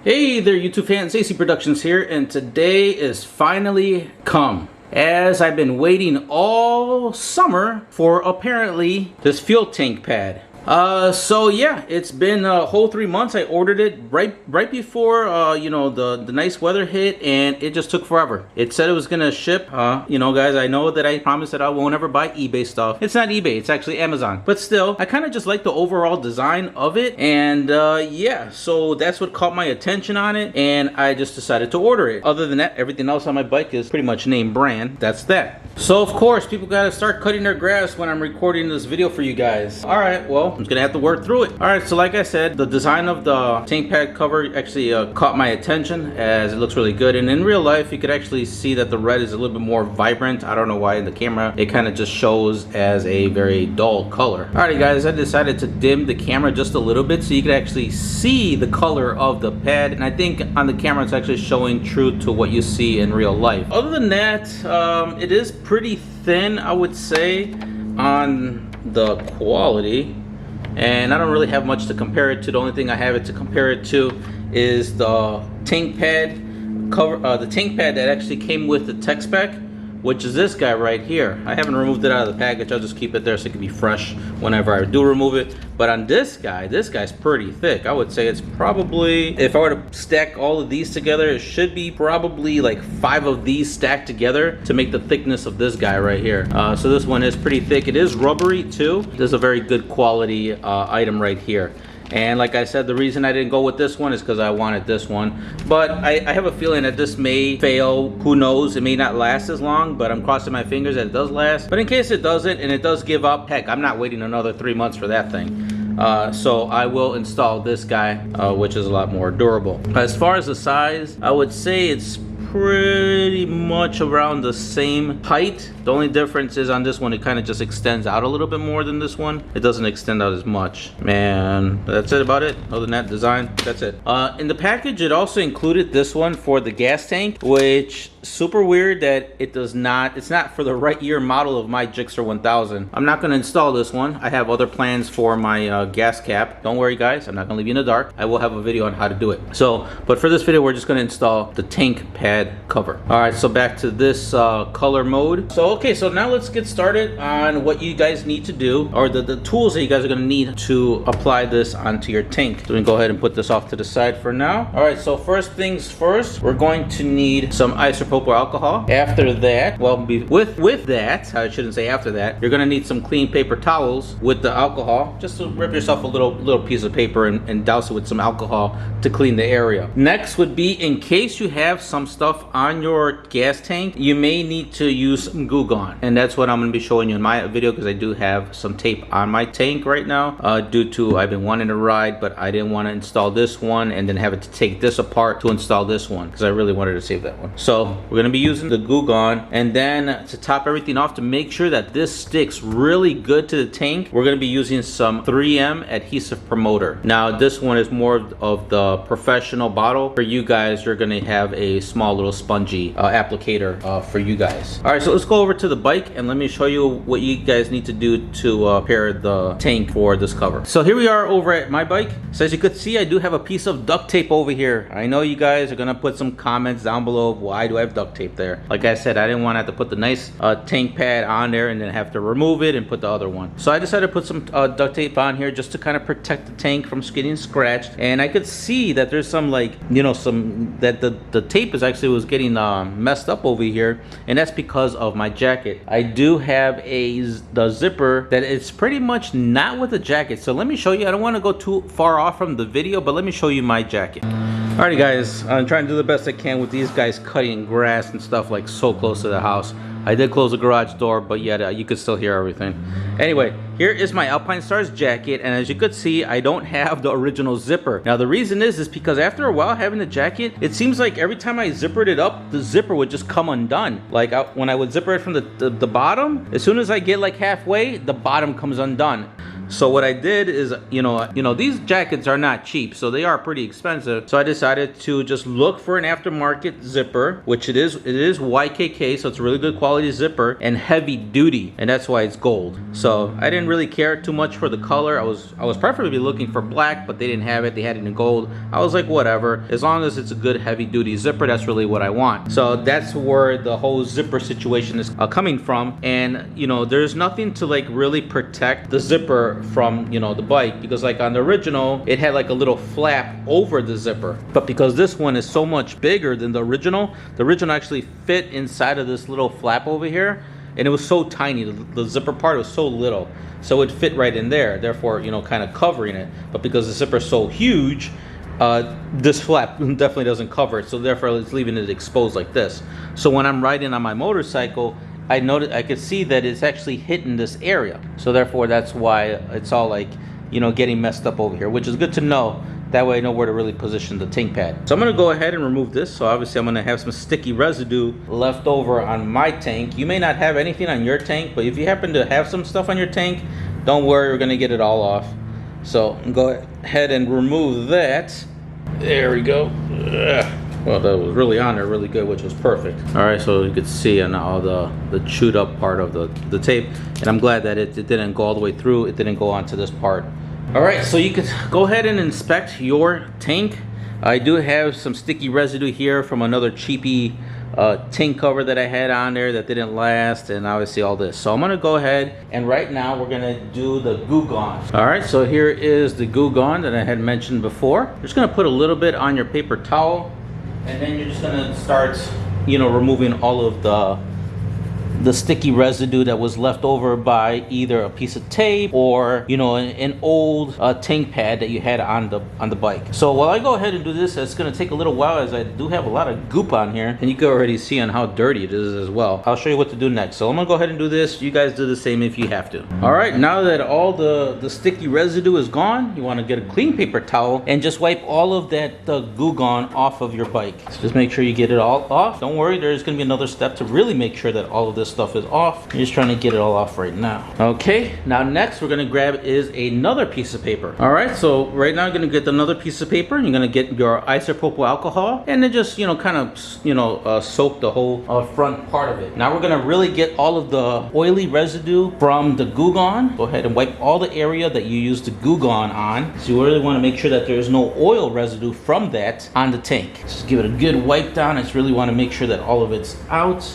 Hey there YouTube fans, AC Productions here, and today is finally come. As I've been waiting all summer for apparently this fuel tank pad. So yeah, it's been a whole 3 months. I ordered it right before the nice weather hit, and it just took forever. It said it was gonna ship. Guys, I know that I promised that I won't ever buy eBay stuff. It's not eBay, it's actually Amazon. But still, I kind of just like the overall design of it, and yeah, so that's what caught my attention on it, and I just decided to order it. Other than that, everything else on my bike is pretty much name brand. That's that. So of course, people gotta start cutting their grass when I'm recording this video for you guys. All right, well, I'm just gonna have to work through it. All right, so like I said, the design of the tank pad cover actually caught my attention, as it looks really good. And in real life, you could actually see that the red is a little bit more vibrant. I don't know why in the camera it kind of just shows as a very dull color. Alrighty guys, I decided to dim the camera just a little bit so you could actually see the color of the pad, and I think on the camera it's actually showing true to what you see in real life. Other than that, it is pretty thin, I would say, on the quality, and I don't really have much to compare it to. The only thing I have it to compare it to is the tank pad cover, the tank pad that actually came with the tech spec, which is this guy right here. I haven't removed it out of the package. I'll just keep it there so it can be fresh whenever I do remove it. But on this guy's pretty thick. I would say it's probably, if I were to stack all of these together, it should be probably like 5 of these stacked together to make the thickness of this guy right here. So this one is pretty thick. It is rubbery too. This is a very good quality item right here. And like I said, the reason I didn't go with this one is because I wanted this one. But I have a feeling that this may fail. Who knows? It may not last as long, but I'm crossing my fingers that it does last. But in case it doesn't and it does give up, heck, I'm not waiting another 3 months for that thing. So I will install this guy, which is a lot more durable. As far as the size, I would say it's pretty much around the same height. The only difference is on this one, it kind of just extends out a little bit more than this one. It doesn't extend out as much. Man, that's it about it. Other than that design, that's it. In the package, it also included this one for the gas tank, which super weird that it does not, it's not for the right year model of my GSXR 1000. I'm not going to install this one. I have other plans for my gas cap. Don't worry guys, I'm not going to leave you in the dark. I will have a video on how to do it. So, but for this video, we're just going to install the tank pad cover. All right, so back to this color mode. So okay, so now let's get started on what you guys need to do, or the tools that you guys are going to need to apply this onto your tank. So we can go ahead and put this off to the side for now. All right, so first things first, we're going to need some isopropyl alcohol. After that, well, with that, I shouldn't say after that, you're going to need some clean paper towels with the alcohol. Just to rip yourself a little piece of paper and douse it with some alcohol to clean the area. Next would be, in case you have some stuff on your gas tank, you may need to use some Goo Gone, and that's what I'm going to be showing you in my video, because I do have some tape on my tank right now, due to I've been wanting to ride, but I didn't want to install this one and then have it to take this apart to install this one, because I really wanted to save that one. So we're going to be using the Goo Gone, and then to top everything off, to make sure that this sticks really good to the tank, we're going to be using some 3M adhesive promoter. Now this one is more of the professional bottle. For you guys, you're going to have a small little spongy applicator for you guys. All right, so let's go over to the bike and let me show you what you guys need to do to prepare the tank for this cover. So here we are over at my bike. So as you could see, I do have a piece of duct tape over here. I know you guys are gonna put some comments down below of why do I have duct tape there. Like I said, I didn't want to have to put the nice tank pad on there and then have to remove it and put the other one. So I decided to put some duct tape on here just to kind of protect the tank from getting scratched. And I could see that there's some, like, you know, that the tape is actually was getting messed up over here, and that's because of my jacket. I do have the zipper that is pretty much not with the jacket. So let me show you. I don't want to go too far off from the video, but let me show you my jacket. Alrighty guys, I'm trying to do the best I can with these guys cutting grass and stuff like so close to the house. I did close the garage door, but yet you could still hear everything. Anyway, here is my Alpine Stars jacket, and as you could see, I don't have the original zipper. Now the reason is because after a while having the jacket, it seems like every time I zippered it up, the zipper would just come undone. Like when I would zipper it from the bottom, as soon as I get like halfway, the bottom comes undone. So what I did is, these jackets are not cheap, so they are pretty expensive. So I decided to just look for an aftermarket zipper, which it is YKK, so it's a really good quality zipper and heavy duty, and that's why it's gold. So I didn't really care too much for the color. I was preferably looking for black, but they didn't have it. They had it in gold. I was like, whatever, as long as it's a good heavy duty zipper, that's really what I want. So that's where the whole zipper situation is coming from. And there's nothing to like really protect the zipper from the bike, because like on the original it had like a little flap over the zipper, but because this one is so much bigger than the original actually fit inside of this little flap over here, and it was so tiny. The zipper part was so little, so it fit right in there, therefore kind of covering it. But because the zipper is so huge, this flap definitely doesn't cover it, so therefore it's leaving it exposed like this. So when I'm riding on my motorcycle, I could see that it's actually hitting this area, so therefore that's why it's all like getting messed up over here, which is good to know. That way I know where to really position the tank pad. So I'm gonna go ahead and remove this. So obviously I'm gonna have some sticky residue left over on my tank. You may not have anything on your tank, but if you happen to have some stuff on your tank, don't worry, we're gonna get it all off. So go ahead and remove that. There we go. Ugh. Well, that was really on there really good, which was perfect. All right, so you could see on all the chewed up part of the tape, and I'm glad that it didn't go all the way through. It didn't go onto this part. All right, so you could go ahead and inspect your tank. I do have some sticky residue here from another cheapy tank cover that I had on there that didn't last, and obviously all this. So I'm gonna go ahead and right now we're gonna do the Goo Gone. All right, so here is the Goo Gone that I had mentioned before. You're just gonna put a little bit on your paper towel, and then you're just gonna start removing all of the sticky residue that was left over by either a piece of tape or an old tank pad that you had on the bike. So while I go ahead and do this, it's going to take a little while as I do have a lot of goop on here, and you can already see on how dirty it is as well. I'll show you what to do next. So I'm gonna go ahead and do this. You guys do the same if you have to. All right, now that all the sticky residue is gone, you want to get a clean paper towel and just wipe all of that Goo Gone off of your bike. So just make sure you get it all off. Don't worry, there's going to be another step to really make sure that all of this stuff is off. I'm just trying to get it all off right now. Okay, now next we're gonna grab is another piece of paper. All right, so right now you're gonna get another piece of paper, and you're gonna get your isopropyl alcohol, and then just kind of soak the whole front part of it. Now we're gonna really get all of the oily residue from the Goo Gone. Go ahead and wipe all the area that you used the Goo Gone on. So you really want to make sure that there's no oil residue from that on the tank. Just give it a good wipe down. It's really want to make sure that all of it's out.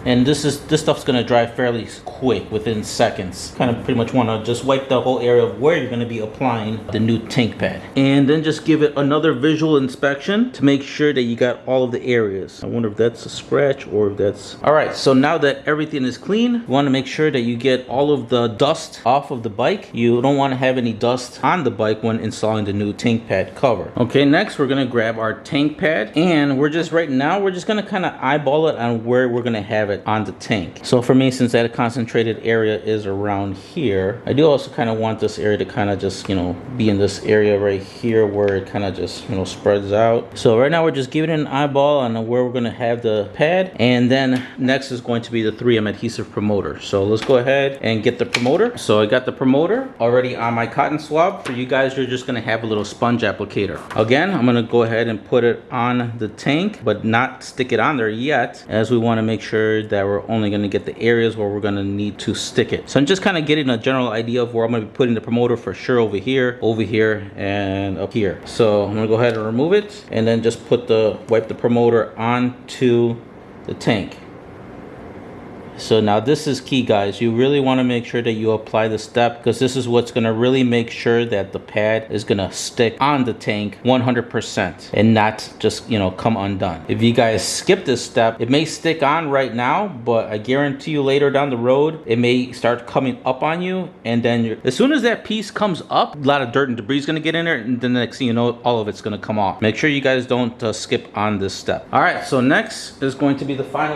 And this stuff's gonna dry fairly quick, within seconds. Kind of pretty much wanna just wipe the whole area of where you're gonna be applying the new tank pad. And then just give it another visual inspection to make sure that you got all of the areas. I wonder if that's a scratch or if that's... All right, so now that everything is clean, you wanna make sure that you get all of the dust off of the bike. You don't wanna have any dust on the bike when installing the new tank pad cover. Okay, next we're gonna grab our tank pad, and right now we're just gonna kind of eyeball it on where we're gonna have it on the tank. So for me, since that concentrated area is around here, I do also kind of want this area to kind of just be in this area right here where it kind of just spreads out. So right now we're just giving it an eyeball on where we're going to have the pad, and then next is going to be the 3M adhesive promoter. So let's go ahead and get the promoter. So I got the promoter already on my cotton swab. For you guys, you're just going to have a little sponge applicator. Again, I'm going to go ahead and put it on the tank, but not stick it on there yet, as we want to make sure that we're only going to get the areas where we're going to need to stick it. So I'm just kind of getting a general idea of where I'm going to be putting the promoter for sure, over here, and up here. So I'm going to go ahead and remove it, and then just wipe the promoter onto the tank. So now this is key, guys. You really want to make sure that you apply the step, because this is what's going to really make sure that the pad is going to stick on the tank 100% and not just come undone. If you guys skip this step, it may stick on right now, but I guarantee you later down the road it may start coming up on you, and then as soon as that piece comes up, a lot of dirt and debris is going to get in there, and then the next thing you know, all of it's going to come off. Make sure you guys don't skip on this step. All right, so next is going to be the final,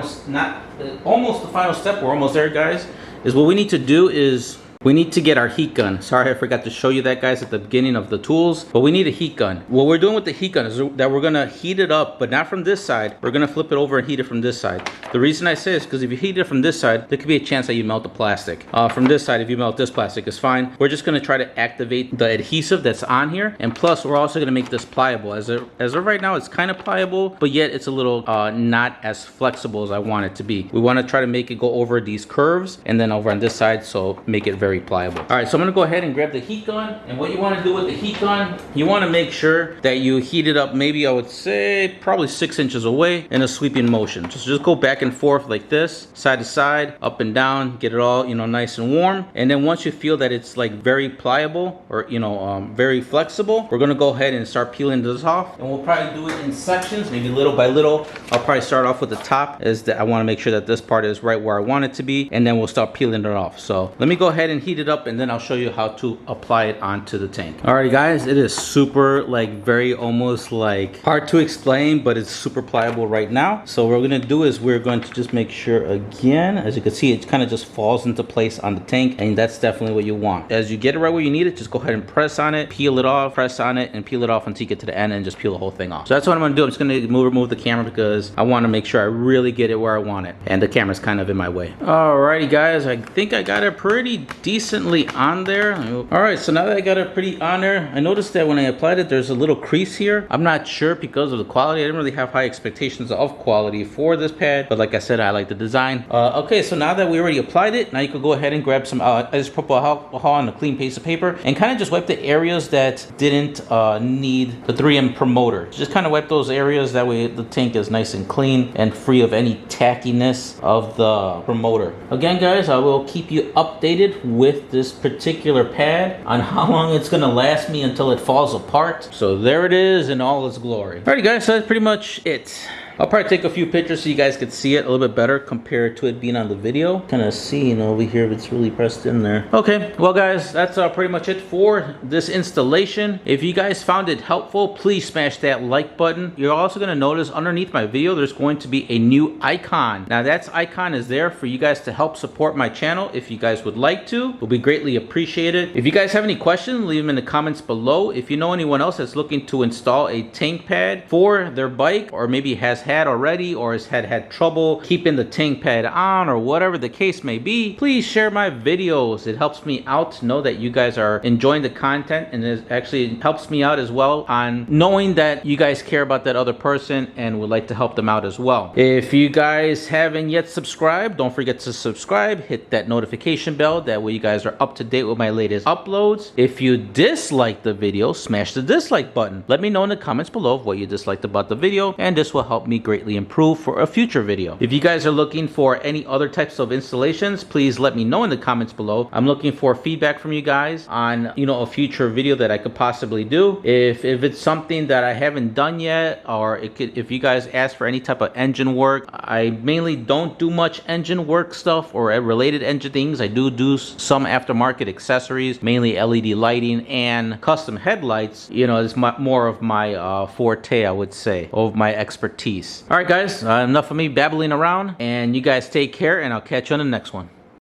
almost the final step. We're almost there, guys. Is what we need to do is we need to get our heat gun. Sorry, I forgot to show you that, guys, at the beginning of the tools, but we need a heat gun. What we're doing with the heat gun is that we're gonna heat it up, but not from this side. We're gonna flip it over and heat it from this side. The reason I say is because if you heat it from this side, there could be a chance that you melt the plastic. From this side, if you melt this plastic, it's fine. We're just gonna try to activate the adhesive that's on here, and plus we're also gonna make this pliable. As of right now, it's kind of pliable, but yet it's a little not as flexible as I want it to be. We want to try to make it go over these curves and then over on this side, so make it very pliable. All right, so I'm gonna go ahead and grab the heat gun, and what you want to do with the heat gun, you want to make sure that you heat it up, maybe I would say probably 6 inches away in a sweeping motion. Just go back and forth like this, side to side, up and down, get it all, you know, nice and warm. And then once you feel that it's like very pliable, or you know, very flexible, we're gonna go ahead and start peeling this off, and we'll probably do it in sections, maybe little by little. I'll probably start off with the top, is that I want to make sure that this part is right where I want it to be, and then we'll start peeling it off. So let me go ahead and heat it up, and then I'll show you how to apply it onto the tank. Alrighty guys, it is super, like, very almost like hard to explain, but it's super pliable right now. So what we're gonna do is we're going to just make sure, again, as you can see, it kind of just falls into place on the tank, and that's definitely what you want. As you get it right where you need it, just go ahead and press on it, peel it off, press on it, and peel it off until you get to the end, and just peel the whole thing off. So that's what I'm gonna do. I'm just gonna remove the camera because I want to make sure I really get it where I want it, and the camera's kind of in my way. Alrighty guys, I think I got it pretty decently on there. Alright, so now that I got it pretty on there, I noticed that when I applied it, there's a little crease here. I'm not sure because of the quality. I didn't really have high expectations of quality for this pad, but like I said, I like the design. Okay, so now that we already applied it, now you could go ahead and grab some isopropyl alcohol on a clean piece of paper and kind of just wipe the areas that didn't need the 3M promoter. Just kind of wipe those areas, that way the tank is nice and clean and free of any tackiness of the promoter. Again guys, I will keep you updated with this particular pad on how long it's gonna last me until it falls apart. So there it is in all its glory. Alrighty guys, so that's pretty much it. I'll probably take a few pictures so you guys could see it a little bit better compared to it being on the video. Kind of see, you know, over here if it's really pressed in there. Okay, well guys, that's pretty much it for this installation. If you guys found it helpful, please smash that like button. You're also going to notice underneath my video, there's going to be a new icon. Now that icon is there for you guys to help support my channel. If you guys would like to, it will be greatly appreciated. If you guys have any questions, leave them in the comments below. If you know anyone else that's looking to install a tank pad for their bike, or maybe has had already, or has had trouble keeping the tank pad on, or whatever the case may be, please share my videos. It helps me out to know that you guys are enjoying the content, and it actually helps me out as well on knowing that you guys care about that other person and would like to help them out as well. If you guys haven't yet subscribed, don't forget to subscribe, hit that notification bell, that way you guys are up to date with my latest uploads. If you dislike the video, smash the dislike button. Let me know in the comments below what you disliked about the video, and this will help me greatly improve for a future video. If you guys are looking for any other types of installations, please let me know in the comments below. I'm looking for feedback from you guys on, you know, a future video that I could possibly do. If it's something that I haven't done yet, or if you guys ask for any type of engine work, I mainly don't do much engine work stuff or related engine things. I do some aftermarket accessories, mainly LED lighting and custom headlights. You know, it's more of my forte, I would say, of my expertise. All right guys, enough of me babbling around, and you guys take care, and I'll catch you on the next one.